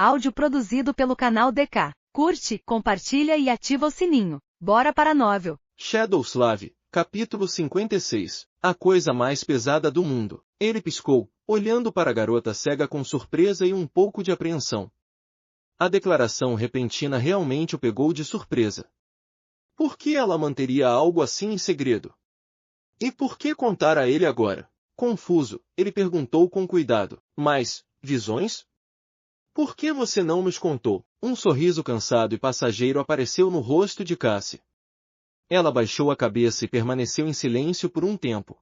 Áudio produzido pelo canal DK. Curte, compartilha e ativa o sininho. Bora para a novel. Shadowslave, capítulo 56. A coisa mais pesada do mundo. Ele piscou, olhando para a garota cega com surpresa e um pouco de apreensão. A declaração repentina realmente o pegou de surpresa. Por que ela manteria algo assim em segredo? E por que contar a ele agora? Confuso, ele perguntou com cuidado. Mas, visões? Por que você não nos contou? Um sorriso cansado e passageiro apareceu no rosto de Cassie. Ela baixou a cabeça e permaneceu em silêncio por um tempo.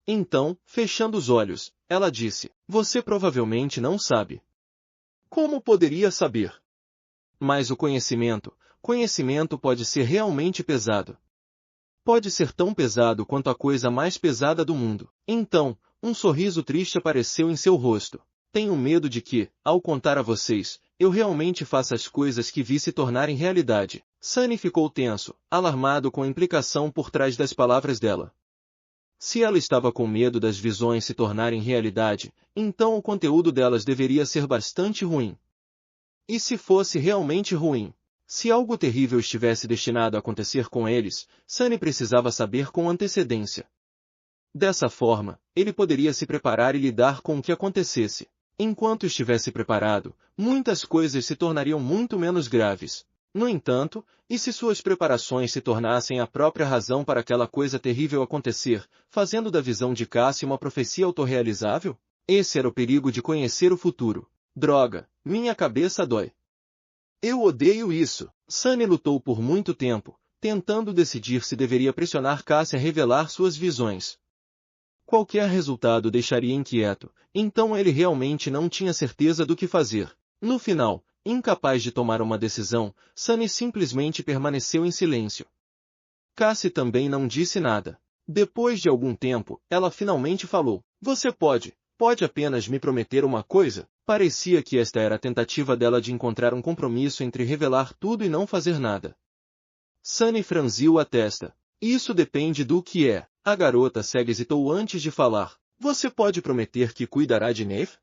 Então, fechando os olhos, ela disse, você provavelmente não sabe. Como poderia saber? Mas o conhecimento pode ser realmente pesado. Pode ser tão pesado quanto a coisa mais pesada do mundo. Então, um sorriso triste apareceu em seu rosto. Tenho medo de que, ao contar a vocês, eu realmente faça as coisas que vi se tornarem realidade. Sunny ficou tenso, alarmado com a implicação por trás das palavras dela. Se ela estava com medo das visões se tornarem realidade, então o conteúdo delas deveria ser bastante ruim. E se fosse realmente ruim? Se algo terrível estivesse destinado a acontecer com eles, Sunny precisava saber com antecedência. Dessa forma, ele poderia se preparar e lidar com o que acontecesse. Enquanto estivesse preparado, muitas coisas se tornariam muito menos graves. No entanto, e se suas preparações se tornassem a própria razão para aquela coisa terrível acontecer, fazendo da visão de Cassie uma profecia autorrealizável? Esse era o perigo de conhecer o futuro. Droga, minha cabeça dói. Eu odeio isso. Sunny lutou por muito tempo, tentando decidir se deveria pressionar Cassie a revelar suas visões. Qualquer resultado deixaria inquieto, então ele realmente não tinha certeza do que fazer. No final, incapaz de tomar uma decisão, Sunny simplesmente permaneceu em silêncio. Cassie também não disse nada. Depois de algum tempo, ela finalmente falou, você pode apenas me prometer uma coisa? Parecia que esta era a tentativa dela de encontrar um compromisso entre revelar tudo e não fazer nada. Sunny franziu a testa. Isso depende do que é. A garota cega hesitou antes de falar. Você pode prometer que cuidará de Neve?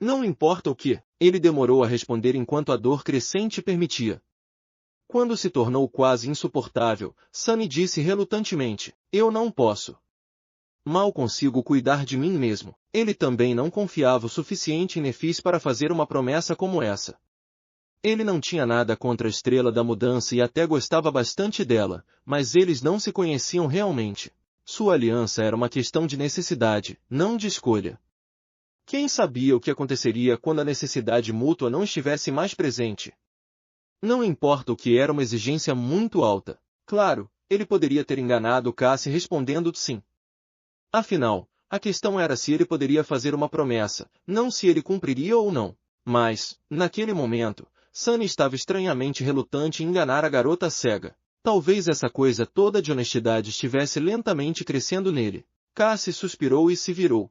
Não importa o que. Ele demorou a responder enquanto a dor crescente permitia. Quando se tornou quase insuportável, Sunny disse relutantemente, eu não posso. Mal consigo cuidar de mim mesmo. Ele também não confiava o suficiente em Nephis para fazer uma promessa como essa. Ele não tinha nada contra a Estrela da Mudança e até gostava bastante dela, mas eles não se conheciam realmente. Sua aliança era uma questão de necessidade, não de escolha. Quem sabia o que aconteceria quando a necessidade mútua não estivesse mais presente? Não importa o que era uma exigência muito alta. Claro, ele poderia ter enganado Cassie respondendo sim. Afinal, a questão era se ele poderia fazer uma promessa, não se ele cumpriria ou não. Mas, naquele momento, Sunny estava estranhamente relutante em enganar a garota cega. Talvez essa coisa toda de honestidade estivesse lentamente crescendo nele. Cassie suspirou e se virou.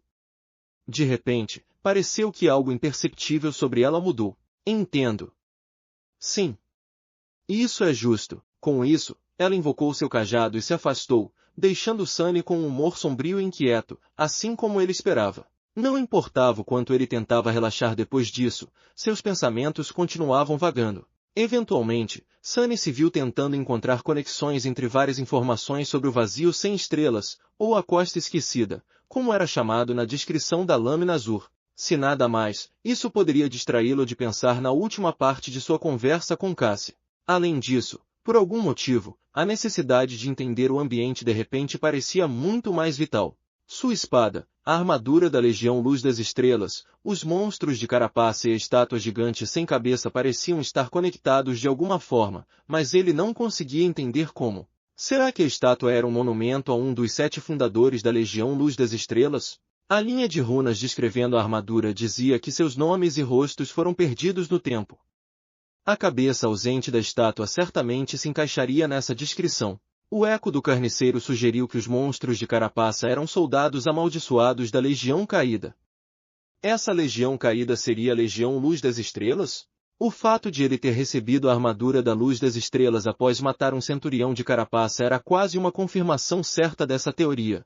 De repente, pareceu que algo imperceptível sobre ela mudou. Entendo. Sim. Isso é justo. Com isso, ela invocou seu cajado e se afastou, deixando Sunny com um humor sombrio e inquieto, assim como ele esperava. Não importava o quanto ele tentava relaxar depois disso, seus pensamentos continuavam vagando. Eventualmente, Sunny se viu tentando encontrar conexões entre várias informações sobre o vazio sem estrelas, ou a costa esquecida, como era chamado na descrição da lâmina azul. Se nada mais, isso poderia distraí-lo de pensar na última parte de sua conversa com Cassie. Além disso, por algum motivo, a necessidade de entender o ambiente de repente parecia muito mais vital. Sua espada, a armadura da Legião Luz das Estrelas, os monstros de carapaça e a estátua gigante sem cabeça pareciam estar conectados de alguma forma, mas ele não conseguia entender como. Será que a estátua era um monumento a um dos 7 fundadores da Legião Luz das Estrelas? A linha de runas descrevendo a armadura dizia que seus nomes e rostos foram perdidos no tempo. A cabeça ausente da estátua certamente se encaixaria nessa descrição. O eco do carniceiro sugeriu que os monstros de carapaça eram soldados amaldiçoados da Legião Caída. Essa Legião Caída seria a Legião Luz das Estrelas? O fato de ele ter recebido a armadura da Luz das Estrelas após matar um centurião de carapaça era quase uma confirmação certa dessa teoria.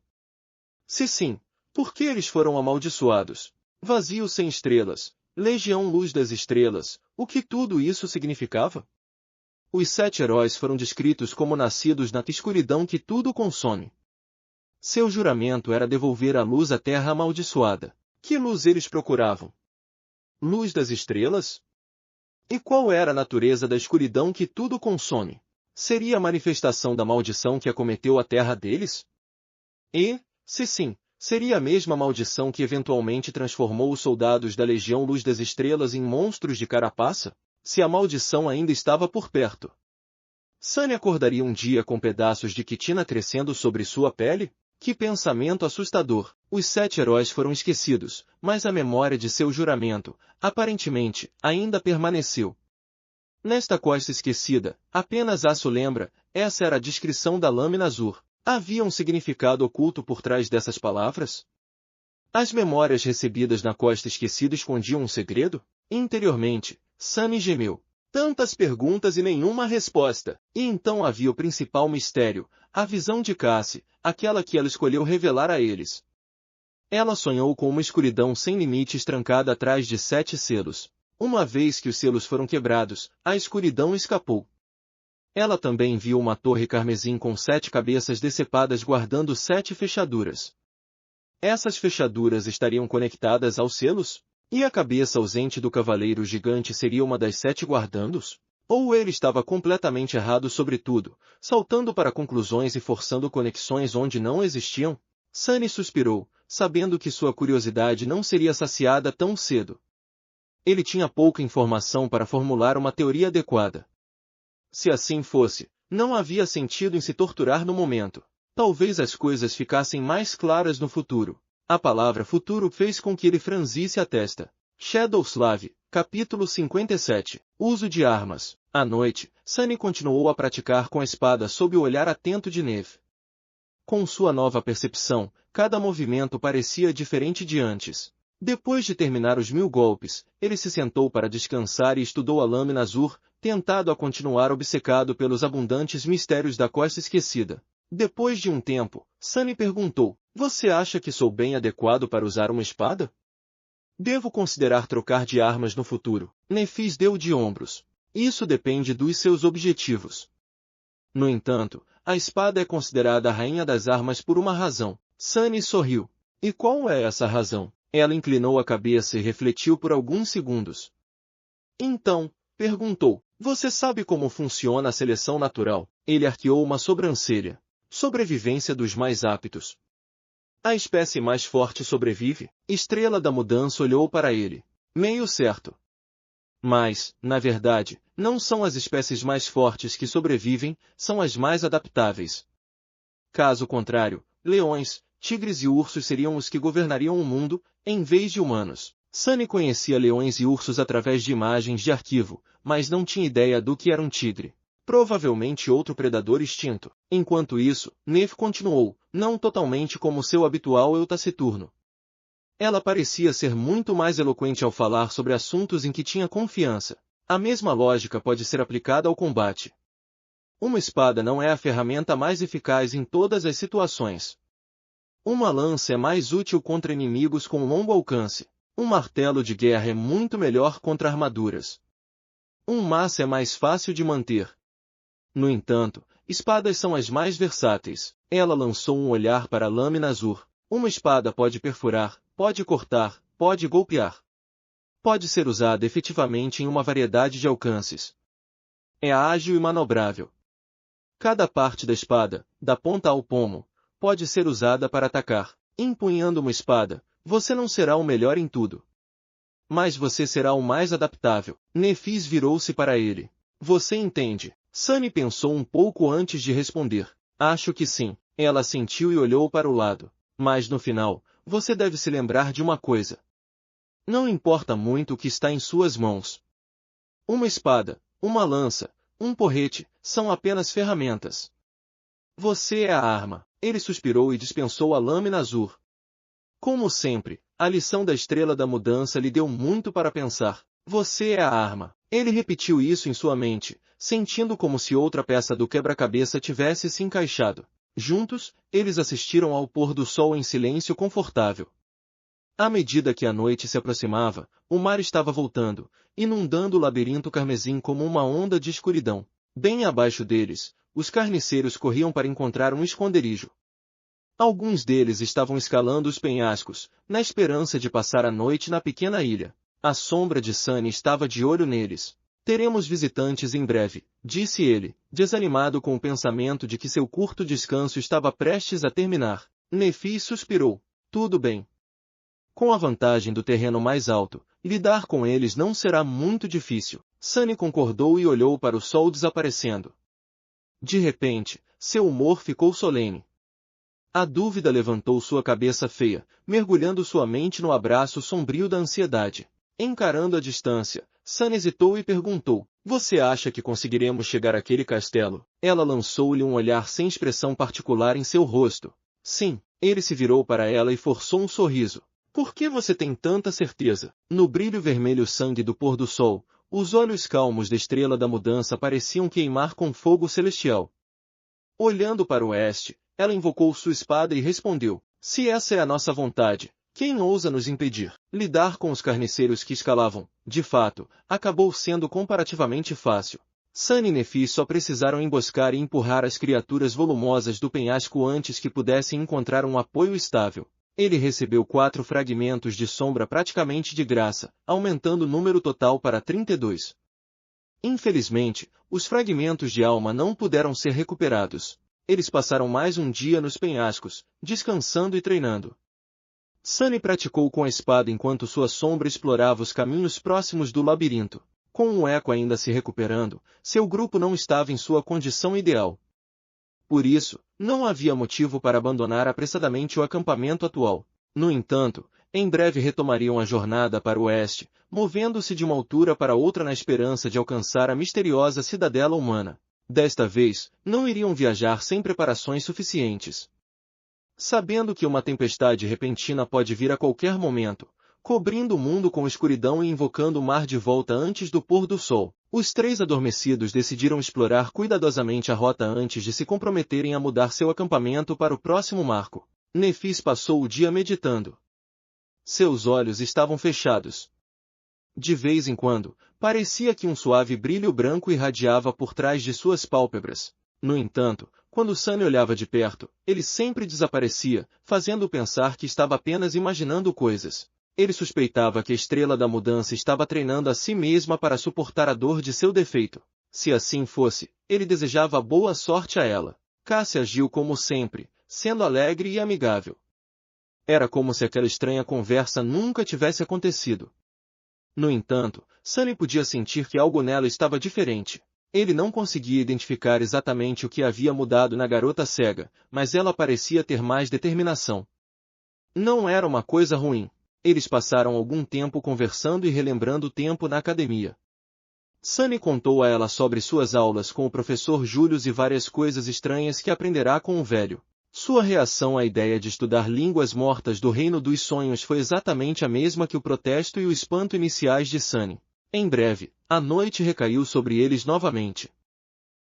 Se sim, por que eles foram amaldiçoados? Vazio sem estrelas. Legião Luz das Estrelas, o que tudo isso significava? Os 7 heróis foram descritos como nascidos na escuridão que tudo consome. Seu juramento era devolver a luz à terra amaldiçoada. Que luz eles procuravam? Luz das estrelas? E qual era a natureza da escuridão que tudo consome? Seria a manifestação da maldição que acometeu a terra deles? E, se sim, seria a mesma maldição que eventualmente transformou os soldados da Legião Luz das Estrelas em monstros de carapaça? Se a maldição ainda estava por perto, Sunny acordaria um dia com pedaços de quitina crescendo sobre sua pele? Que pensamento assustador! Os 7 heróis foram esquecidos, mas a memória de seu juramento, aparentemente, ainda permaneceu. Nesta costa esquecida, apenas Aço lembra, essa era a descrição da lâmina azul. Havia um significado oculto por trás dessas palavras? As memórias recebidas na costa esquecida escondiam um segredo? Interiormente, Sunny gemeu. Tantas perguntas e nenhuma resposta. E então havia o principal mistério, a visão de Cassie, aquela que ela escolheu revelar a eles. Ela sonhou com uma escuridão sem limites trancada atrás de 7 selos. Uma vez que os selos foram quebrados, a escuridão escapou. Ela também viu uma torre carmesim com 7 cabeças decepadas guardando 7 fechaduras. Essas fechaduras estariam conectadas aos selos? E a cabeça ausente do cavaleiro gigante seria uma das 7 guardandos? Ou ele estava completamente errado sobre tudo, saltando para conclusões e forçando conexões onde não existiam? Sunny suspirou, sabendo que sua curiosidade não seria saciada tão cedo. Ele tinha pouca informação para formular uma teoria adequada. Se assim fosse, não havia sentido em se torturar no momento. Talvez as coisas ficassem mais claras no futuro. A palavra futuro fez com que ele franzisse a testa. Shadowslave, capítulo 57. Uso de armas. À noite, Sunny continuou a praticar com a espada sob o olhar atento de Neve. Com sua nova percepção, cada movimento parecia diferente de antes. Depois de terminar os 1000 golpes, ele se sentou para descansar e estudou a lâmina azul, tentado a continuar obcecado pelos abundantes mistérios da costa esquecida. Depois de um tempo, Sunny perguntou, você acha que sou bem adequado para usar uma espada? Devo considerar trocar de armas no futuro. Nephis deu de ombros. Isso depende dos seus objetivos. No entanto, a espada é considerada a rainha das armas por uma razão. Sunny sorriu. E qual é essa razão? Ela inclinou a cabeça e refletiu por alguns segundos. Então, perguntou, você sabe como funciona a seleção natural? Ele arqueou uma sobrancelha. Sobrevivência dos mais aptos. A espécie mais forte sobrevive? Estrela da Mudança olhou para ele. Meio certo. Mas, na verdade, não são as espécies mais fortes que sobrevivem, são as mais adaptáveis. Caso contrário, leões, tigres e ursos seriam os que governariam o mundo, em vez de humanos. Sunny conhecia leões e ursos através de imagens de arquivo, mas não tinha ideia do que era um tigre. Provavelmente outro predador extinto. Enquanto isso, Neve continuou, não totalmente como seu habitual eu taciturno. Ela parecia ser muito mais eloquente ao falar sobre assuntos em que tinha confiança. A mesma lógica pode ser aplicada ao combate. Uma espada não é a ferramenta mais eficaz em todas as situações. Uma lança é mais útil contra inimigos com longo alcance. Um martelo de guerra é muito melhor contra armaduras. Um maço é mais fácil de manter. No entanto, espadas são as mais versáteis. Ela lançou um olhar para a lâmina azul. Uma espada pode perfurar, pode cortar, pode golpear. Pode ser usada efetivamente em uma variedade de alcances. É ágil e manobrável. Cada parte da espada, da ponta ao pomo, pode ser usada para atacar. Empunhando uma espada, você não será o melhor em tudo. Mas você será o mais adaptável. Nephis virou-se para ele. Você entende? Sunny pensou um pouco antes de responder. Acho que sim. Ela assentiu e olhou para o lado. Mas no final, você deve se lembrar de uma coisa. Não importa muito o que está em suas mãos. Uma espada, uma lança, um porrete, são apenas ferramentas. Você é a arma. Ele suspirou e dispensou a lâmina azul. Como sempre, a lição da Estrela da Mudança lhe deu muito para pensar. Você é a arma. Ele repetiu isso em sua mente, sentindo como se outra peça do quebra-cabeça tivesse se encaixado. Juntos, eles assistiram ao pôr do sol em silêncio confortável. À medida que a noite se aproximava, o mar estava voltando, inundando o labirinto carmesim como uma onda de escuridão. Bem abaixo deles, os carniceiros corriam para encontrar um esconderijo. Alguns deles estavam escalando os penhascos, na esperança de passar a noite na pequena ilha. A sombra de Sunny estava de olho neles. Teremos visitantes em breve, disse ele, desanimado com o pensamento de que seu curto descanso estava prestes a terminar. Nefi suspirou. Tudo bem. Com a vantagem do terreno mais alto, lidar com eles não será muito difícil. Sunny concordou e olhou para o sol desaparecendo. De repente, seu humor ficou solene. A dúvida levantou sua cabeça feia, mergulhando sua mente no abraço sombrio da ansiedade. Encarando a distância, Sunny hesitou e perguntou, você acha que conseguiremos chegar àquele castelo? Ela lançou-lhe um olhar sem expressão particular em seu rosto. Sim, ele se virou para ela e forçou um sorriso. Por que você tem tanta certeza? No brilho vermelho sangue do pôr do sol, os olhos calmos da estrela da mudança pareciam queimar com fogo celestial. Olhando para o oeste, ela invocou sua espada e respondeu, se essa é a nossa vontade, quem ousa nos impedir? Lidar com os carniceiros que escalavam, de fato, acabou sendo comparativamente fácil. Sunny e Nefi só precisaram emboscar e empurrar as criaturas volumosas do penhasco antes que pudessem encontrar um apoio estável. Ele recebeu 4 fragmentos de sombra praticamente de graça, aumentando o número total para 32. Infelizmente, os fragmentos de alma não puderam ser recuperados. Eles passaram mais um dia nos penhascos, descansando e treinando. Sunny praticou com a espada enquanto sua sombra explorava os caminhos próximos do labirinto. Com o eco ainda se recuperando, seu grupo não estava em sua condição ideal. Por isso, não havia motivo para abandonar apressadamente o acampamento atual. No entanto, em breve retomariam a jornada para o oeste, movendo-se de uma altura para outra na esperança de alcançar a misteriosa cidadela humana. Desta vez, não iriam viajar sem preparações suficientes. Sabendo que uma tempestade repentina pode vir a qualquer momento, cobrindo o mundo com escuridão e invocando o mar de volta antes do pôr do sol, os 3 adormecidos decidiram explorar cuidadosamente a rota antes de se comprometerem a mudar seu acampamento para o próximo marco. Nefis passou o dia meditando. Seus olhos estavam fechados. De vez em quando, parecia que um suave brilho branco irradiava por trás de suas pálpebras. No entanto, quando Sunny olhava de perto, ele sempre desaparecia, fazendo-o pensar que estava apenas imaginando coisas. Ele suspeitava que a estrela da mudança estava treinando a si mesma para suportar a dor de seu defeito. Se assim fosse, ele desejava boa sorte a ela. Cassie agiu como sempre, sendo alegre e amigável. Era como se aquela estranha conversa nunca tivesse acontecido. No entanto, Sunny podia sentir que algo nela estava diferente. Ele não conseguia identificar exatamente o que havia mudado na garota cega, mas ela parecia ter mais determinação. Não era uma coisa ruim. Eles passaram algum tempo conversando e relembrando o tempo na academia. Sunny contou a ela sobre suas aulas com o professor Julius e várias coisas estranhas que aprenderá com o velho. Sua reação à ideia de estudar línguas mortas do reino dos sonhos foi exatamente a mesma que o protesto e o espanto iniciais de Sunny. Em breve, a noite recaiu sobre eles novamente.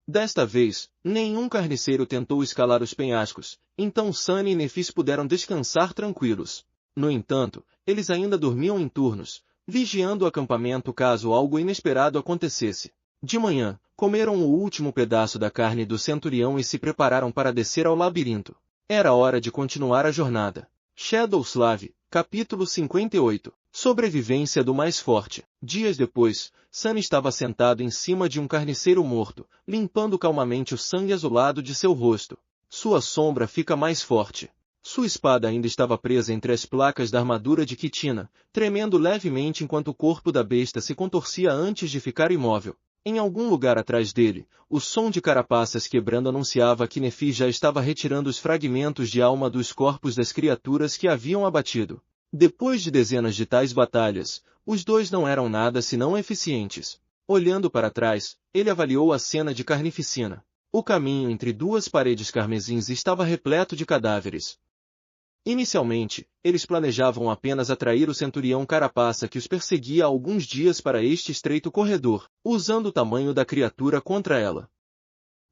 Desta vez, nenhum carniceiro tentou escalar os penhascos, então Sunny e Nefis puderam descansar tranquilos. No entanto, eles ainda dormiam em turnos, vigiando o acampamento caso algo inesperado acontecesse. De manhã, comeram o último pedaço da carne do centurião e se prepararam para descer ao labirinto. Era hora de continuar a jornada. Shadowslav, capítulo 58. Sobrevivência do mais forte. Dias depois, Sunny estava sentado em cima de um carniceiro morto, limpando calmamente o sangue azulado de seu rosto. Sua sombra fica mais forte. Sua espada ainda estava presa entre as placas da armadura de quitina, tremendo levemente enquanto o corpo da besta se contorcia antes de ficar imóvel. Em algum lugar atrás dele, o som de carapaças quebrando anunciava que Nefi já estava retirando os fragmentos de alma dos corpos das criaturas que haviam abatido. Depois de dezenas de tais batalhas, os dois não eram nada senão eficientes. Olhando para trás, ele avaliou a cena de carnificina. O caminho entre 2 paredes carmesins estava repleto de cadáveres. Inicialmente, eles planejavam apenas atrair o centurião carapaça que os perseguia há alguns dias para este estreito corredor, usando o tamanho da criatura contra ela.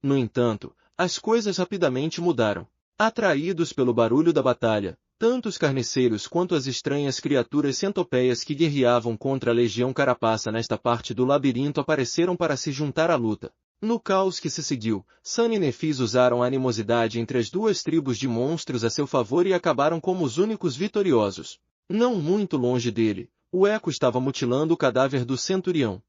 No entanto, as coisas rapidamente mudaram. Atraídos pelo barulho da batalha, Tanto os carniceiros quanto as estranhas criaturas centopeias que guerreavam contra a legião carapaça nesta parte do labirinto apareceram para se juntar à luta. No caos que se seguiu, Sun e Nephis usaram a animosidade entre as duas tribos de monstros a seu favor e acabaram como os únicos vitoriosos. Não muito longe dele, o Eco estava mutilando o cadáver do centurião.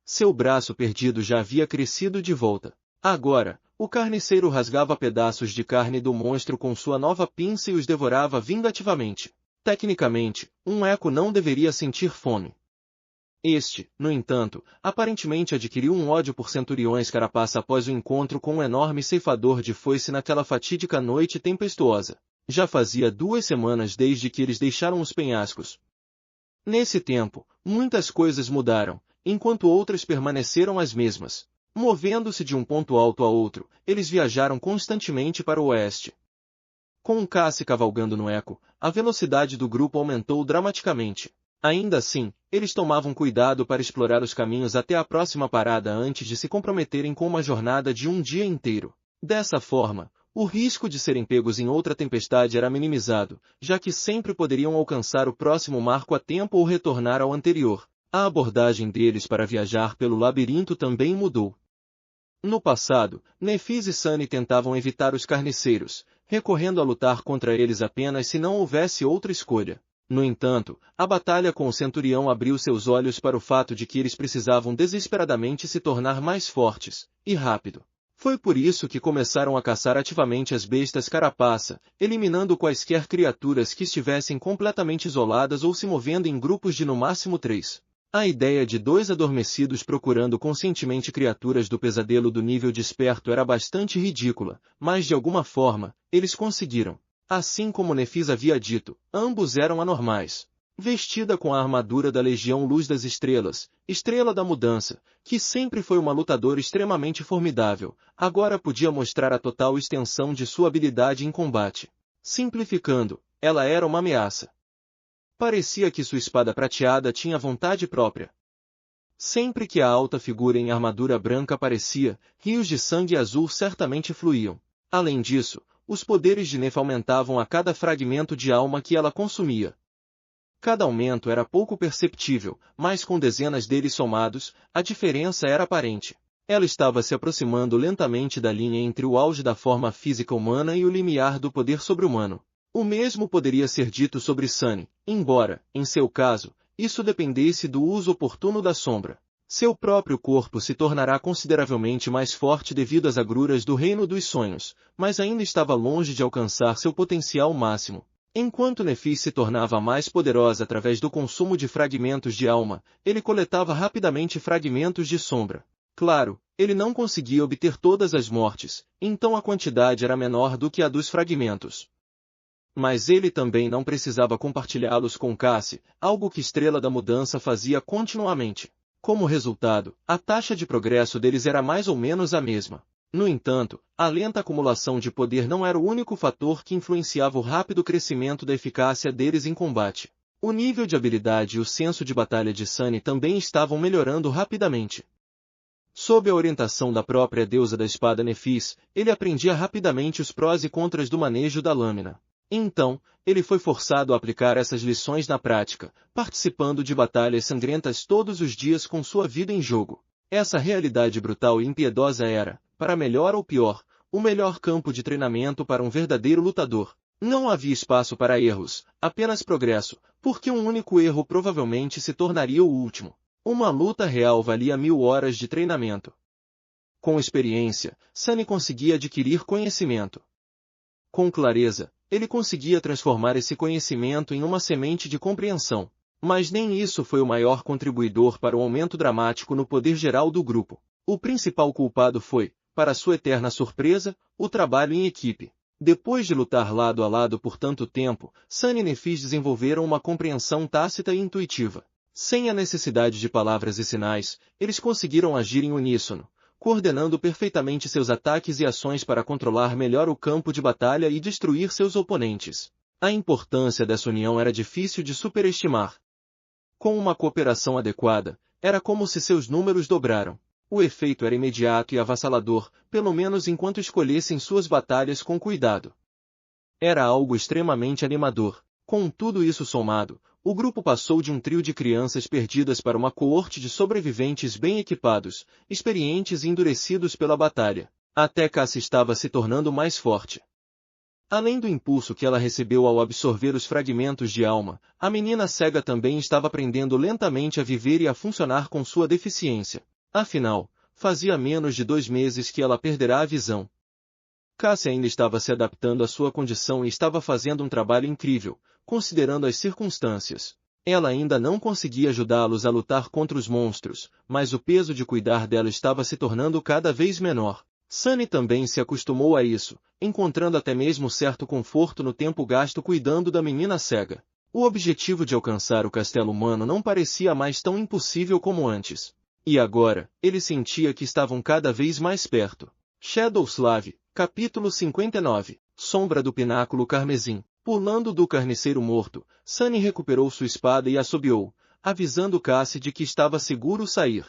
Seu braço perdido já havia crescido de volta. Agora, o carniceiro rasgava pedaços de carne do monstro com sua nova pinça e os devorava vingativamente. Tecnicamente, um Eco não deveria sentir fome. Este, no entanto, aparentemente adquiriu um ódio por centuriões carapaça após o encontro com um enorme ceifador de foice naquela fatídica noite tempestuosa. Já fazia 2 semanas desde que eles deixaram os penhascos. Nesse tempo, muitas coisas mudaram, enquanto outras permaneceram as mesmas. Movendo-se de um ponto alto a outro, eles viajaram constantemente para o oeste. Com um caça cavalgando no Eco, a velocidade do grupo aumentou dramaticamente. Ainda assim, eles tomavam cuidado para explorar os caminhos até a próxima parada antes de se comprometerem com uma jornada de um dia inteiro. Dessa forma, o risco de serem pegos em outra tempestade era minimizado, já que sempre poderiam alcançar o próximo marco a tempo ou retornar ao anterior. A abordagem deles para viajar pelo labirinto também mudou. No passado, Nephis e Sunny tentavam evitar os carniceiros, recorrendo a lutar contra eles apenas se não houvesse outra escolha. No entanto, a batalha com o centurião abriu seus olhos para o fato de que eles precisavam desesperadamente se tornar mais fortes, e rápido. Foi por isso que começaram a caçar ativamente as bestas carapaça, eliminando quaisquer criaturas que estivessem completamente isoladas ou se movendo em grupos de no máximo 3. A ideia de 2 adormecidos procurando conscientemente criaturas do pesadelo do nível desperto era bastante ridícula, mas de alguma forma, eles conseguiram. Assim como Nephis havia dito, ambos eram anormais. Vestida com a armadura da Legião Luz das Estrelas, Estrela da Mudança, que sempre foi uma lutadora extremamente formidável, agora podia mostrar a total extensão de sua habilidade em combate. Simplificando, ela era uma ameaça. Parecia que sua espada prateada tinha vontade própria. Sempre que a alta figura em armadura branca aparecia, rios de sangue azul certamente fluíam. Além disso, os poderes de Neph aumentavam a cada fragmento de alma que ela consumia. Cada aumento era pouco perceptível, mas com dezenas deles somados, a diferença era aparente. Ela estava se aproximando lentamente da linha entre o auge da forma física humana e o limiar do poder sobre-humano. O mesmo poderia ser dito sobre Sunny, embora, em seu caso, isso dependesse do uso oportuno da sombra. Seu próprio corpo se tornará consideravelmente mais forte devido às agruras do reino dos sonhos, mas ainda estava longe de alcançar seu potencial máximo. Enquanto Nephis se tornava mais poderosa através do consumo de fragmentos de alma, ele coletava rapidamente fragmentos de sombra. Claro, ele não conseguia obter todas as mortes, então a quantidade era menor do que a dos fragmentos. Mas ele também não precisava compartilhá-los com Cassie, algo que Estrela da Mudança fazia continuamente. Como resultado, a taxa de progresso deles era mais ou menos a mesma. No entanto, a lenta acumulação de poder não era o único fator que influenciava o rápido crescimento da eficácia deles em combate. O nível de habilidade e o senso de batalha de Sunny também estavam melhorando rapidamente. Sob a orientação da própria deusa da espada Nephis, ele aprendia rapidamente os prós e contras do manejo da lâmina. Então, ele foi forçado a aplicar essas lições na prática, participando de batalhas sangrentas todos os dias com sua vida em jogo. Essa realidade brutal e impiedosa era, para melhor ou pior, o melhor campo de treinamento para um verdadeiro lutador. Não havia espaço para erros, apenas progresso, porque um único erro provavelmente se tornaria o último. Uma luta real valia 1000 horas de treinamento. Com experiência, Sunny conseguia adquirir conhecimento. Com clareza, ele conseguia transformar esse conhecimento em uma semente de compreensão. Mas nem isso foi o maior contribuidor para o aumento dramático no poder geral do grupo. O principal culpado foi, para sua eterna surpresa, o trabalho em equipe. Depois de lutar lado a lado por tanto tempo, Sunny e Nephis desenvolveram uma compreensão tácita e intuitiva. Sem a necessidade de palavras e sinais, eles conseguiram agir em uníssono, coordenando perfeitamente seus ataques e ações para controlar melhor o campo de batalha e destruir seus oponentes. A importância dessa união era difícil de superestimar. Com uma cooperação adequada, era como se seus números dobraram. O efeito era imediato e avassalador, pelo menos enquanto escolhessem suas batalhas com cuidado. Era algo extremamente animador. Com tudo isso somado, o grupo passou de um trio de crianças perdidas para uma coorte de sobreviventes bem equipados, experientes e endurecidos pela batalha. Até Cassie estava se tornando mais forte. Além do impulso que ela recebeu ao absorver os fragmentos de alma, a menina cega também estava aprendendo lentamente a viver e a funcionar com sua deficiência. Afinal, fazia menos de 2 meses que ela perderá a visão. Cassie ainda estava se adaptando à sua condição e estava fazendo um trabalho incrível, considerando as circunstâncias. Ela ainda não conseguia ajudá-los a lutar contra os monstros, mas o peso de cuidar dela estava se tornando cada vez menor. Sunny também se acostumou a isso, encontrando até mesmo certo conforto no tempo gasto cuidando da menina cega. O objetivo de alcançar o castelo humano não parecia mais tão impossível como antes. E agora, ele sentia que estavam cada vez mais perto. Shadowslave, capítulo 59, Sombra do Pináculo Carmesim. Pulando do carniceiro morto, Sunny recuperou sua espada e assobiou, avisando Cassie de que estava seguro sair.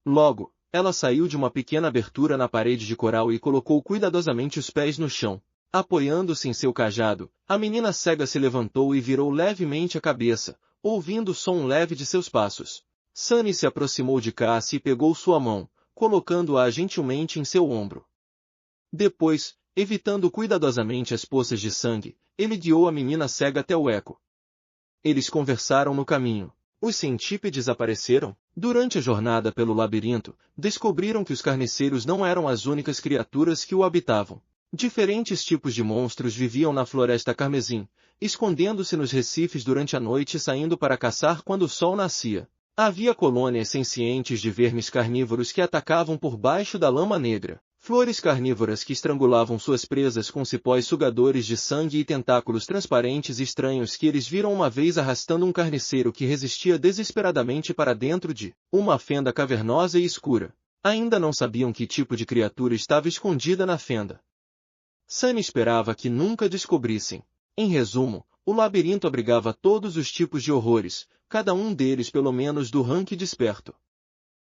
Logo, ela saiu de uma pequena abertura na parede de coral e colocou cuidadosamente os pés no chão. Apoiando-se em seu cajado, a menina cega se levantou e virou levemente a cabeça, ouvindo o som leve de seus passos. Sunny se aproximou de Cassie e pegou sua mão, colocando-a gentilmente em seu ombro. Depois, evitando cuidadosamente as poças de sangue, ele guiou a menina cega até o eco. Eles conversaram no caminho. Os centípedes apareceram. Durante a jornada pelo labirinto, descobriram que os carniceiros não eram as únicas criaturas que o habitavam. Diferentes tipos de monstros viviam na Floresta Carmesim, escondendo-se nos recifes durante a noite e saindo para caçar quando o sol nascia. Havia colônias sencientes de vermes carnívoros que atacavam por baixo da lama negra. Flores carnívoras que estrangulavam suas presas com cipós sugadores de sangue e tentáculos transparentes e estranhos que eles viram uma vez arrastando um carniceiro que resistia desesperadamente para dentro de uma fenda cavernosa e escura. Ainda não sabiam que tipo de criatura estava escondida na fenda. Sunny esperava que nunca descobrissem. Em resumo, o labirinto abrigava todos os tipos de horrores, cada um deles pelo menos do rank desperto.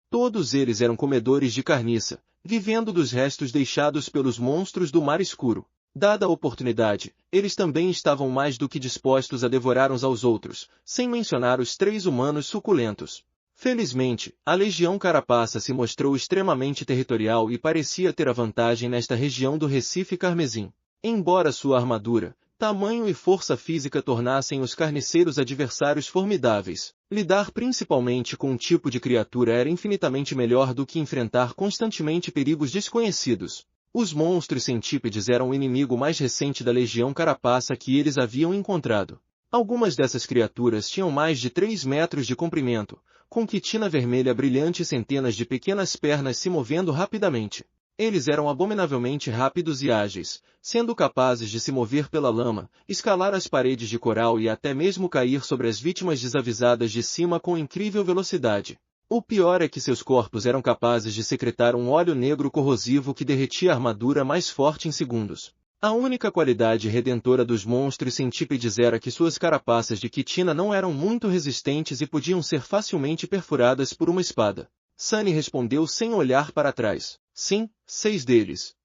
Todos eles eram comedores de carniça, vivendo dos restos deixados pelos monstros do mar escuro. Dada a oportunidade, eles também estavam mais do que dispostos a devorar uns aos outros, sem mencionar os 3 humanos suculentos. Felizmente, a Legião Carapaça se mostrou extremamente territorial e parecia ter a vantagem nesta região do Recife Carmesim. Embora sua armadura, tamanho e força física tornassem os carniceiros adversários formidáveis, lidar principalmente com um tipo de criatura era infinitamente melhor do que enfrentar constantemente perigos desconhecidos. Os monstros centípedes eram o inimigo mais recente da Legião Carapaça que eles haviam encontrado. Algumas dessas criaturas tinham mais de 3 metros de comprimento, com quitina vermelha brilhante e centenas de pequenas pernas se movendo rapidamente. Eles eram abominavelmente rápidos e ágeis, sendo capazes de se mover pela lama, escalar as paredes de coral e até mesmo cair sobre as vítimas desavisadas de cima com incrível velocidade. O pior é que seus corpos eram capazes de secretar um óleo negro corrosivo que derretia a armadura mais forte em segundos. A única qualidade redentora dos monstros centípedes era que suas carapaças de quitina não eram muito resistentes e podiam ser facilmente perfuradas por uma espada. Sunny respondeu sem olhar para trás. Sim, 6 deles.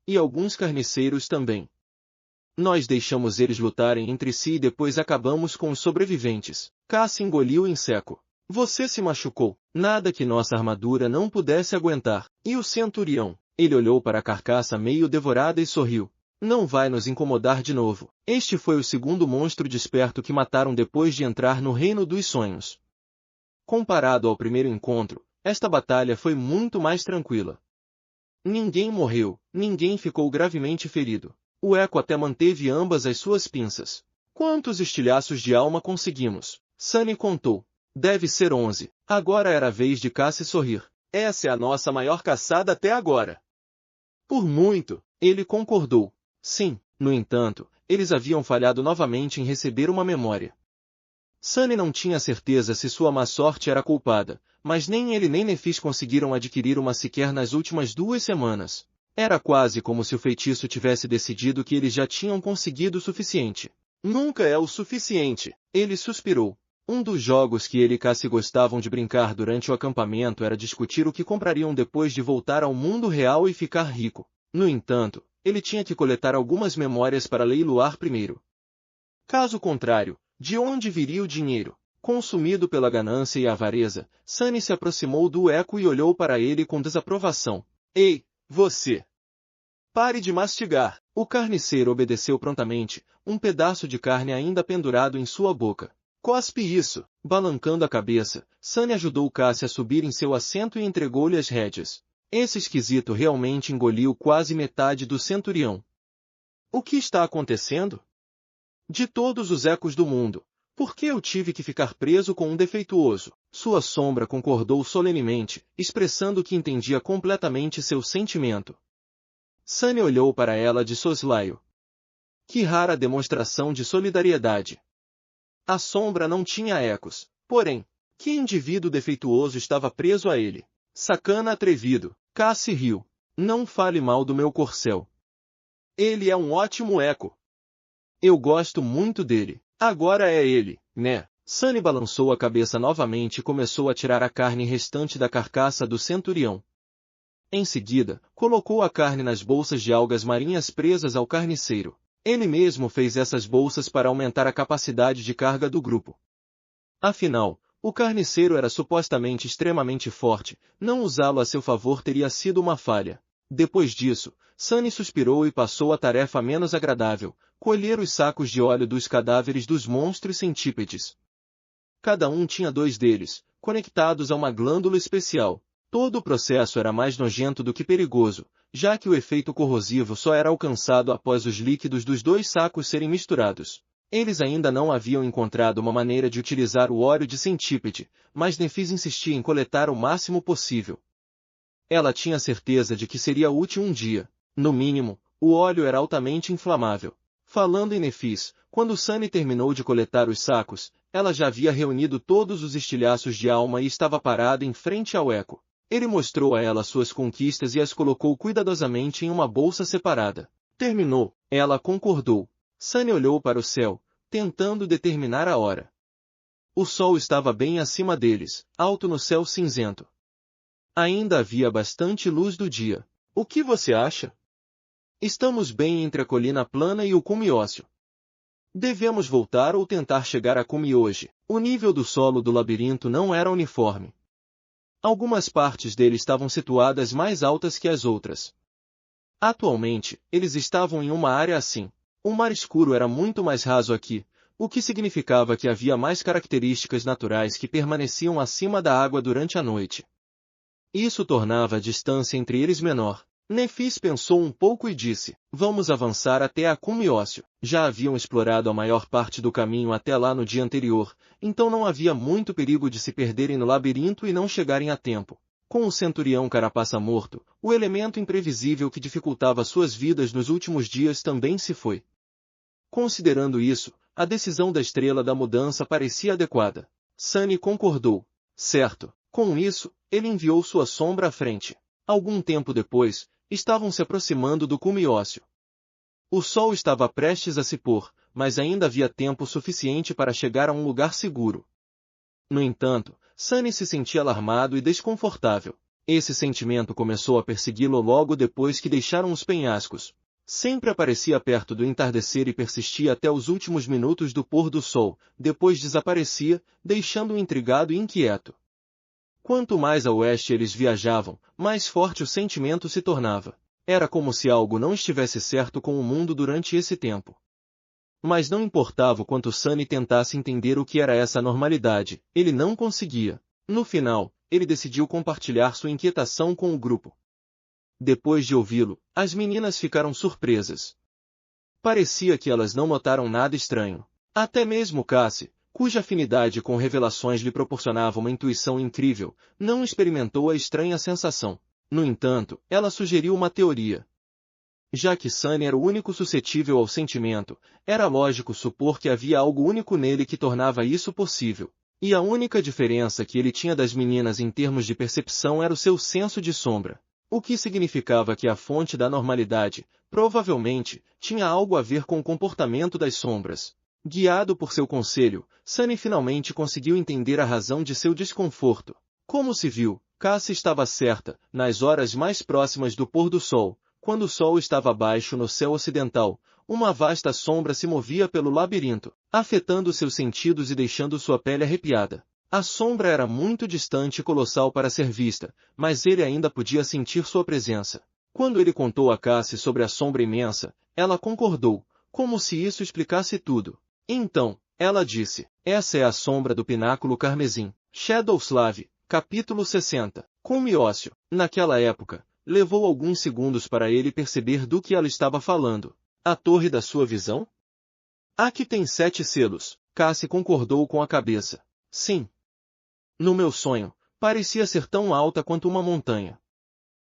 E alguns carniceiros também. Nós deixamos eles lutarem entre si e depois acabamos com os sobreviventes. Cassie engoliu em seco. Você se machucou. Nada que nossa armadura não pudesse aguentar. E o centurião? Ele olhou para a carcaça meio devorada e sorriu. Não vai nos incomodar de novo. Este foi o segundo monstro desperto que mataram depois de entrar no Reino dos Sonhos. Comparado ao primeiro encontro, esta batalha foi muito mais tranquila. Ninguém morreu, ninguém ficou gravemente ferido. O Eco até manteve ambas as suas pinças. Quantos estilhaços de alma conseguimos? Sunny contou. Deve ser 11. Agora era a vez de Cassie sorrir. Essa é a nossa maior caçada até agora. Por muito, ele concordou. Sim, no entanto, eles haviam falhado novamente em receber uma memória. Sunny não tinha certeza se sua má sorte era culpada, mas nem ele nem Nephis conseguiram adquirir uma sequer nas últimas 2 semanas. Era quase como se o feitiço tivesse decidido que eles já tinham conseguido o suficiente. Nunca é o suficiente, ele suspirou. Um dos jogos que ele e Cassie gostavam de brincar durante o acampamento era discutir o que comprariam depois de voltar ao mundo real e ficar rico. No entanto, ele tinha que coletar algumas memórias para leiloar primeiro. Caso contrário, de onde viria o dinheiro? Consumido pela ganância e avareza, Sunny se aproximou do Eco e olhou para ele com desaprovação. Ei, você! Pare de mastigar! O carniceiro obedeceu prontamente, um pedaço de carne ainda pendurado em sua boca. Cospe isso! Balancando a cabeça, Sunny ajudou Cassie a subir em seu assento e entregou-lhe as rédeas. Esse esquisito realmente engoliu quase metade do centurião. O que está acontecendo? De todos os ecos do mundo, por que eu tive que ficar preso com um defeituoso? Sua sombra concordou solenemente, expressando que entendia completamente seu sentimento. Sunny olhou para ela de soslaio. Que rara demonstração de solidariedade. A sombra não tinha ecos, porém, que indivíduo defeituoso estava preso a ele? Sacana atrevido, Cassie riu. Não fale mal do meu corcel. Ele é um ótimo eco. Eu gosto muito dele. Agora é ele, né? Sunny balançou a cabeça novamente e começou a tirar a carne restante da carcaça do centurião. Em seguida, colocou a carne nas bolsas de algas marinhas presas ao carniceiro. Ele mesmo fez essas bolsas para aumentar a capacidade de carga do grupo. Afinal, o carniceiro era supostamente extremamente forte, não usá-lo a seu favor teria sido uma falha. Depois disso, Sunny suspirou e passou a tarefa menos agradável, colher os sacos de óleo dos cadáveres dos monstros centípedes. Cada um tinha 2 deles, conectados a uma glândula especial. Todo o processo era mais nojento do que perigoso, já que o efeito corrosivo só era alcançado após os líquidos dos 2 sacos serem misturados. Eles ainda não haviam encontrado uma maneira de utilizar o óleo de centípede, mas Nefis insistia em coletar o máximo possível. Ela tinha certeza de que seria útil um dia. No mínimo, o óleo era altamente inflamável. Falando em Nefis, quando Sunny terminou de coletar os sacos, ela já havia reunido todos os estilhaços de alma e estava parada em frente ao Eco. Ele mostrou a ela suas conquistas e as colocou cuidadosamente em uma bolsa separada. Terminou, ela concordou. Sunny olhou para o céu, tentando determinar a hora. O sol estava bem acima deles, alto no céu cinzento. Ainda havia bastante luz do dia. O que você acha? Estamos bem entre a colina plana e o cume ósseo. Devemos voltar ou tentar chegar a cume hoje. O nível do solo do labirinto não era uniforme. Algumas partes dele estavam situadas mais altas que as outras. Atualmente, eles estavam em uma área assim. O mar escuro era muito mais raso aqui, o que significava que havia mais características naturais que permaneciam acima da água durante a noite. Isso tornava a distância entre eles menor. Nefis pensou um pouco e disse, vamos avançar até a cume ósseo. Já haviam explorado a maior parte do caminho até lá no dia anterior, então não havia muito perigo de se perderem no labirinto e não chegarem a tempo. Com o centurião carapaça morto, o elemento imprevisível que dificultava suas vidas nos últimos dias também se foi. Considerando isso, a decisão da estrela da mudança parecia adequada. Sunny concordou. Certo. Com isso, ele enviou sua sombra à frente. Algum tempo depois, estavam se aproximando do cume ósseo. O sol estava prestes a se pôr, mas ainda havia tempo suficiente para chegar a um lugar seguro. No entanto, Sunny se sentia alarmado e desconfortável. Esse sentimento começou a persegui-lo logo depois que deixaram os penhascos. Sempre aparecia perto do entardecer e persistia até os últimos minutos do pôr do sol, depois desaparecia, deixando-o intrigado e inquieto. Quanto mais a oeste eles viajavam, mais forte o sentimento se tornava. Era como se algo não estivesse certo com o mundo durante esse tempo. Mas não importava o quanto Sunny tentasse entender o que era essa normalidade, ele não conseguia. No final, ele decidiu compartilhar sua inquietação com o grupo. Depois de ouvi-lo, as meninas ficaram surpresas. Parecia que elas não notaram nada estranho. Até mesmo Cassie, cuja afinidade com revelações lhe proporcionava uma intuição incrível, não experimentou a estranha sensação. No entanto, ela sugeriu uma teoria. Já que Sunny era o único suscetível ao sentimento, era lógico supor que havia algo único nele que tornava isso possível. E a única diferença que ele tinha das meninas em termos de percepção era o seu senso de sombra. O que significava que a fonte da normalidade, provavelmente, tinha algo a ver com o comportamento das sombras. Guiado por seu conselho, Sunny finalmente conseguiu entender a razão de seu desconforto. Como se viu, Cassie estava certa, nas horas mais próximas do pôr do sol, Quando o sol estava baixo no céu ocidental, uma vasta sombra se movia pelo labirinto, afetando seus sentidos e deixando sua pele arrepiada. A sombra era muito distante e colossal para ser vista, mas ele ainda podia sentir sua presença. Quando ele contou a Cassie sobre a sombra imensa, ela concordou, como se isso explicasse tudo. Então, ela disse, essa é a sombra do pináculo carmesim. Shadowslav, capítulo 60. Cumiócio, naquela época, levou alguns segundos para ele perceber do que ela estava falando. A torre da sua visão? Aqui tem 7 selos, Cassie concordou com a cabeça. Sim. No meu sonho, parecia ser tão alta quanto uma montanha.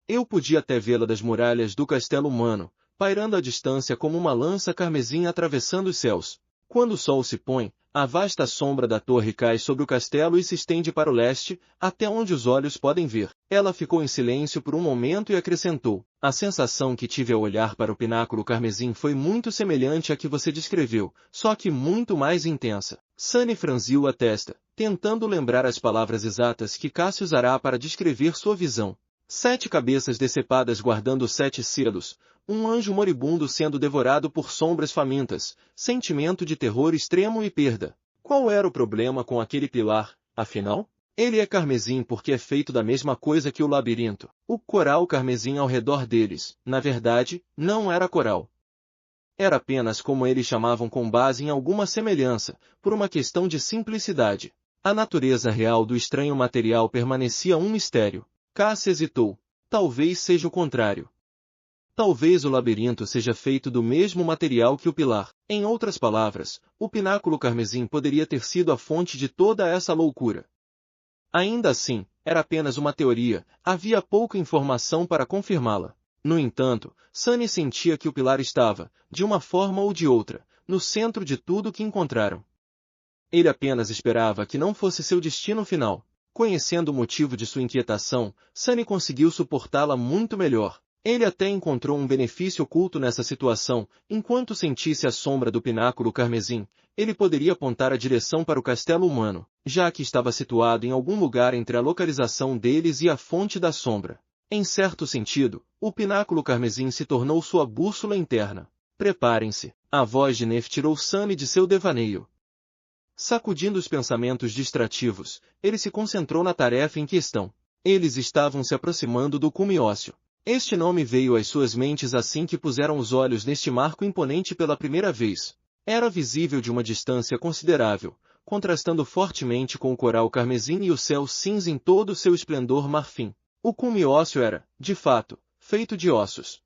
Eu podia até vê-la das muralhas do castelo humano, pairando à distância como uma lança carmesim atravessando os céus. Quando o sol se põe, a vasta sombra da torre cai sobre o castelo e se estende para o leste, até onde os olhos podem ver. Ela ficou em silêncio por um momento e acrescentou, a sensação que tive ao olhar para o pináculo carmesim foi muito semelhante à que você descreveu, só que muito mais intensa. Sunny franziu a testa, tentando lembrar as palavras exatas que Cassie usará para descrever sua visão. 7 cabeças decepadas guardando 7 selos, um anjo moribundo sendo devorado por sombras famintas, sentimento de terror extremo e perda. Qual era o problema com aquele pilar, afinal? Ele é carmesim porque é feito da mesma coisa que o labirinto. O coral carmesim ao redor deles, na verdade, não era coral. Era apenas como eles chamavam com base em alguma semelhança, por uma questão de simplicidade. A natureza real do estranho material permanecia um mistério. Cassie hesitou. Talvez seja o contrário. Talvez o labirinto seja feito do mesmo material que o pilar. Em outras palavras, o pináculo carmesim poderia ter sido a fonte de toda essa loucura. Ainda assim, era apenas uma teoria, havia pouca informação para confirmá-la. No entanto, Sunny sentia que o pilar estava, de uma forma ou de outra, no centro de tudo que encontraram. Ele apenas esperava que não fosse seu destino final. Conhecendo o motivo de sua inquietação, Sunny conseguiu suportá-la muito melhor. Ele até encontrou um benefício oculto nessa situação, enquanto sentisse a sombra do pináculo carmesim, ele poderia apontar a direção para o castelo humano, já que estava situado em algum lugar entre a localização deles e a fonte da sombra. Em certo sentido, o pináculo carmesim se tornou sua bússola interna. Preparem-se, a voz de Nef tirou Sunny de seu devaneio. Sacudindo os pensamentos distrativos, ele se concentrou na tarefa em questão. Eles estavam se aproximando do Cumiócio. Este nome veio às suas mentes assim que puseram os olhos neste marco imponente pela primeira vez. Era visível de uma distância considerável, contrastando fortemente com o coral carmesim e o céu cinza em todo o seu esplendor marfim. O Cumiócio era, de fato, feito de ossos.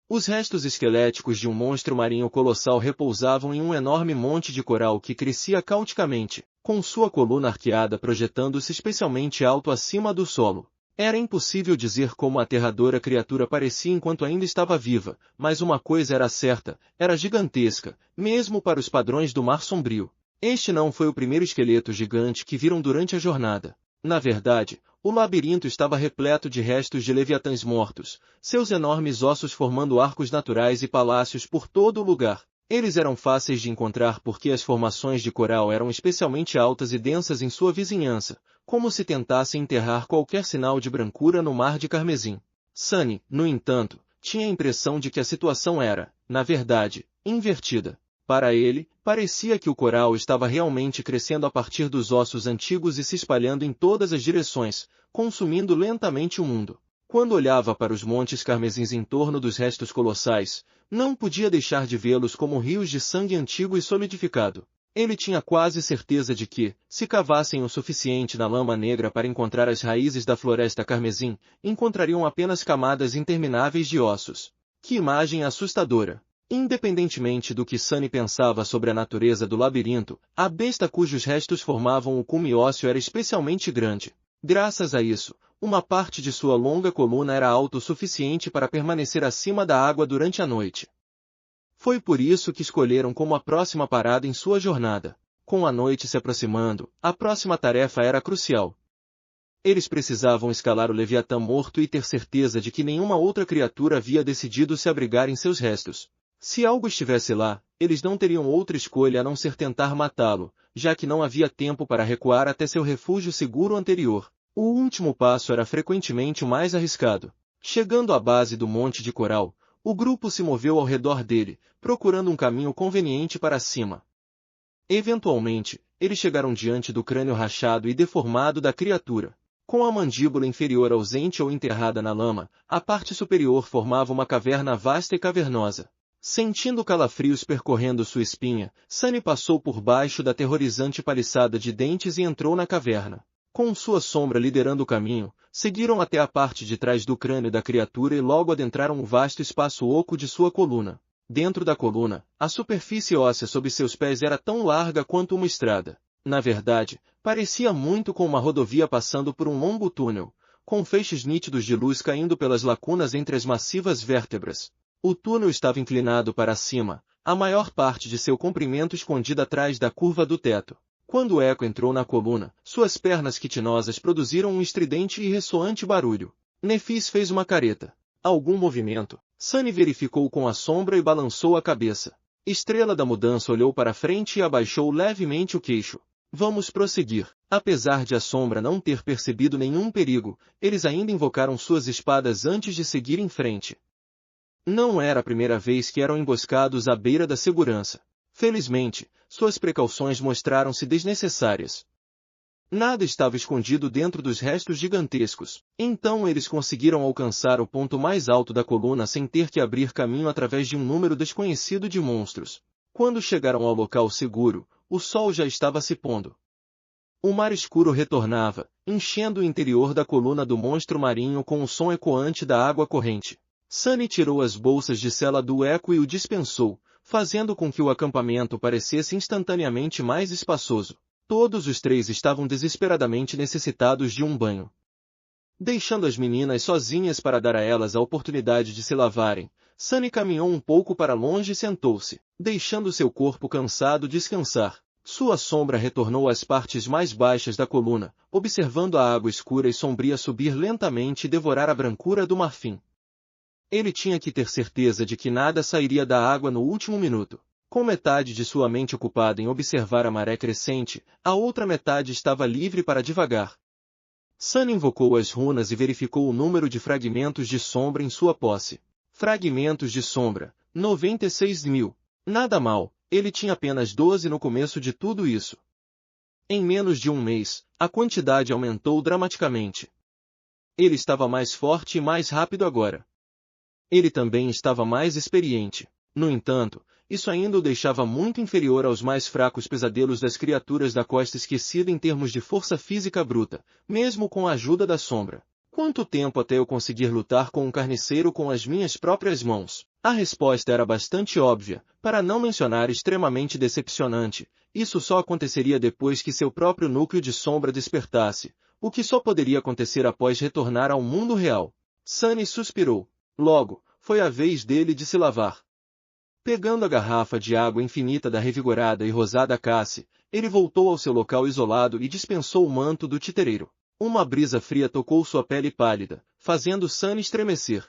Os restos esqueléticos de um monstro marinho colossal repousavam em um enorme monte de coral que crescia caoticamente, com sua coluna arqueada projetando-se especialmente alto acima do solo. Era impossível dizer como a aterradora criatura parecia enquanto ainda estava viva, mas uma coisa era certa, era gigantesca, mesmo para os padrões do Mar Sombrio. Este não foi o primeiro esqueleto gigante que viram durante a jornada. Na verdade, o labirinto estava repleto de restos de leviatãs mortos, seus enormes ossos formando arcos naturais e palácios por todo o lugar. Eles eram fáceis de encontrar porque as formações de coral eram especialmente altas e densas em sua vizinhança, como se tentassem enterrar qualquer sinal de brancura no mar de carmesim. Sunny, no entanto, tinha a impressão de que a situação era, na verdade, invertida. Para ele, parecia que o coral estava realmente crescendo a partir dos ossos antigos e se espalhando em todas as direções, consumindo lentamente o mundo. Quando olhava para os montes carmesins em torno dos restos colossais, não podia deixar de vê-los como rios de sangue antigo e solidificado. Ele tinha quase certeza de que, se cavassem o suficiente na lama negra para encontrar as raízes da floresta carmesim, encontrariam apenas camadas intermináveis de ossos. Que imagem assustadora! Independentemente do que Sunny pensava sobre a natureza do labirinto, a besta cujos restos formavam o Cumiócio era especialmente grande. Graças a isso, uma parte de sua longa coluna era alta o suficiente para permanecer acima da água durante a noite. Foi por isso que escolheram como a próxima parada em sua jornada. Com a noite se aproximando, a próxima tarefa era crucial. Eles precisavam escalar o Leviatã morto e ter certeza de que nenhuma outra criatura havia decidido se abrigar em seus restos. Se algo estivesse lá, eles não teriam outra escolha a não ser tentar matá-lo, já que não havia tempo para recuar até seu refúgio seguro anterior. O último passo era frequentemente o mais arriscado. Chegando à base do monte de coral, o grupo se moveu ao redor dele, procurando um caminho conveniente para cima. Eventualmente, eles chegaram diante do crânio rachado e deformado da criatura. Com a mandíbula inferior ausente ou enterrada na lama, a parte superior formava uma caverna vasta e cavernosa. Sentindo calafrios percorrendo sua espinha, Sunny passou por baixo da aterrorizante paliçada de dentes e entrou na caverna. Com sua sombra liderando o caminho, seguiram até a parte de trás do crânio da criatura e logo adentraram o vasto espaço oco de sua coluna. Dentro da coluna, a superfície óssea sob seus pés era tão larga quanto uma estrada. Na verdade, parecia muito com uma rodovia passando por um longo túnel, com feixes nítidos de luz caindo pelas lacunas entre as massivas vértebras. O túnel estava inclinado para cima, a maior parte de seu comprimento escondida atrás da curva do teto. Quando o eco entrou na coluna, suas pernas quitinosas produziram um estridente e ressoante barulho. Nefis fez uma careta. Algum movimento. Sunny verificou com a sombra e balançou a cabeça. Estrela da Mudança olhou para frente e abaixou levemente o queixo. Vamos prosseguir. Apesar de a sombra não ter percebido nenhum perigo, eles ainda invocaram suas espadas antes de seguir em frente. Não era a primeira vez que eram emboscados à beira da segurança. Felizmente, suas precauções mostraram-se desnecessárias. Nada estava escondido dentro dos restos gigantescos. Então eles conseguiram alcançar o ponto mais alto da coluna sem ter que abrir caminho através de um número desconhecido de monstros. Quando chegaram ao local seguro, o sol já estava se pondo. O mar escuro retornava, enchendo o interior da coluna do monstro marinho com o som ecoante da água corrente. Sunny tirou as bolsas de sela do eco e o dispensou, fazendo com que o acampamento parecesse instantaneamente mais espaçoso. Todos os três estavam desesperadamente necessitados de um banho. Deixando as meninas sozinhas para dar a elas a oportunidade de se lavarem, Sunny caminhou um pouco para longe e sentou-se, deixando seu corpo cansado descansar. Sua sombra retornou às partes mais baixas da coluna, observando a água escura e sombria subir lentamente e devorar a brancura do marfim. Ele tinha que ter certeza de que nada sairia da água no último minuto. Com metade de sua mente ocupada em observar a maré crescente, a outra metade estava livre para divagar. Sunny invocou as runas e verificou o número de fragmentos de sombra em sua posse. Fragmentos de sombra, 96.000. Nada mal, ele tinha apenas 12 no começo de tudo isso. Em menos de um mês, a quantidade aumentou dramaticamente. Ele estava mais forte e mais rápido agora. Ele também estava mais experiente. No entanto, isso ainda o deixava muito inferior aos mais fracos pesadelos das criaturas da costa esquecida em termos de força física bruta, mesmo com a ajuda da sombra. Quanto tempo até eu conseguir lutar com um carniceiro com as minhas próprias mãos? A resposta era bastante óbvia, para não mencionar extremamente decepcionante. Isso só aconteceria depois que seu próprio núcleo de sombra despertasse, o que só poderia acontecer após retornar ao mundo real. Sunny suspirou. Logo, foi a vez dele de se lavar. Pegando a garrafa de água infinita da revigorada e rosada Cassie, ele voltou ao seu local isolado e dispensou o manto do titereiro. Uma brisa fria tocou sua pele pálida, fazendo Sunny estremecer.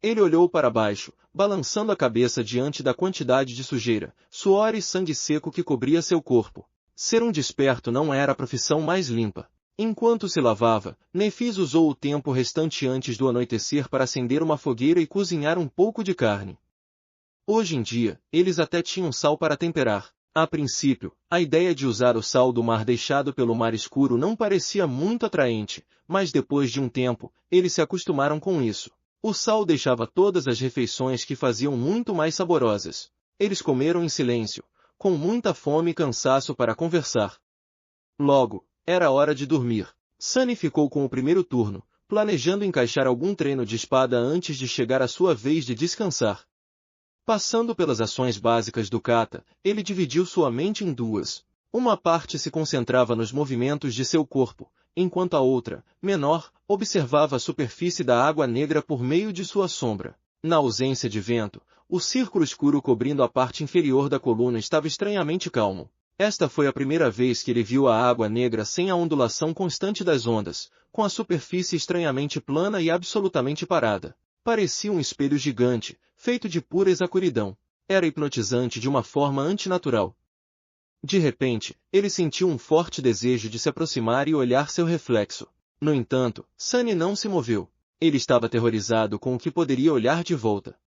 Ele olhou para baixo, balançando a cabeça diante da quantidade de sujeira, suor e sangue seco que cobria seu corpo. Ser um desperto não era a profissão mais limpa. Enquanto se lavava, Nefis usou o tempo restante antes do anoitecer para acender uma fogueira e cozinhar um pouco de carne. Hoje em dia, eles até tinham sal para temperar. A princípio, a ideia de usar o sal do mar deixado pelo mar escuro não parecia muito atraente, mas depois de um tempo, eles se acostumaram com isso. O sal deixava todas as refeições que faziam muito mais saborosas. Eles comeram em silêncio, com muita fome e cansaço para conversar. Logo, era hora de dormir. Sunny ficou com o primeiro turno, planejando encaixar algum treino de espada antes de chegar a sua vez de descansar. Passando pelas ações básicas do kata, ele dividiu sua mente em duas. Uma parte se concentrava nos movimentos de seu corpo, enquanto a outra, menor, observava a superfície da água negra por meio de sua sombra. Na ausência de vento, o círculo escuro cobrindo a parte inferior da coluna estava estranhamente calmo. Esta foi a primeira vez que ele viu a água negra sem a ondulação constante das ondas, com a superfície estranhamente plana e absolutamente parada. Parecia um espelho gigante, feito de pura escuridão. Era hipnotizante de uma forma antinatural. De repente, ele sentiu um forte desejo de se aproximar e olhar seu reflexo. No entanto, Sunny não se moveu. Ele estava aterrorizado com o que poderia olhar de volta.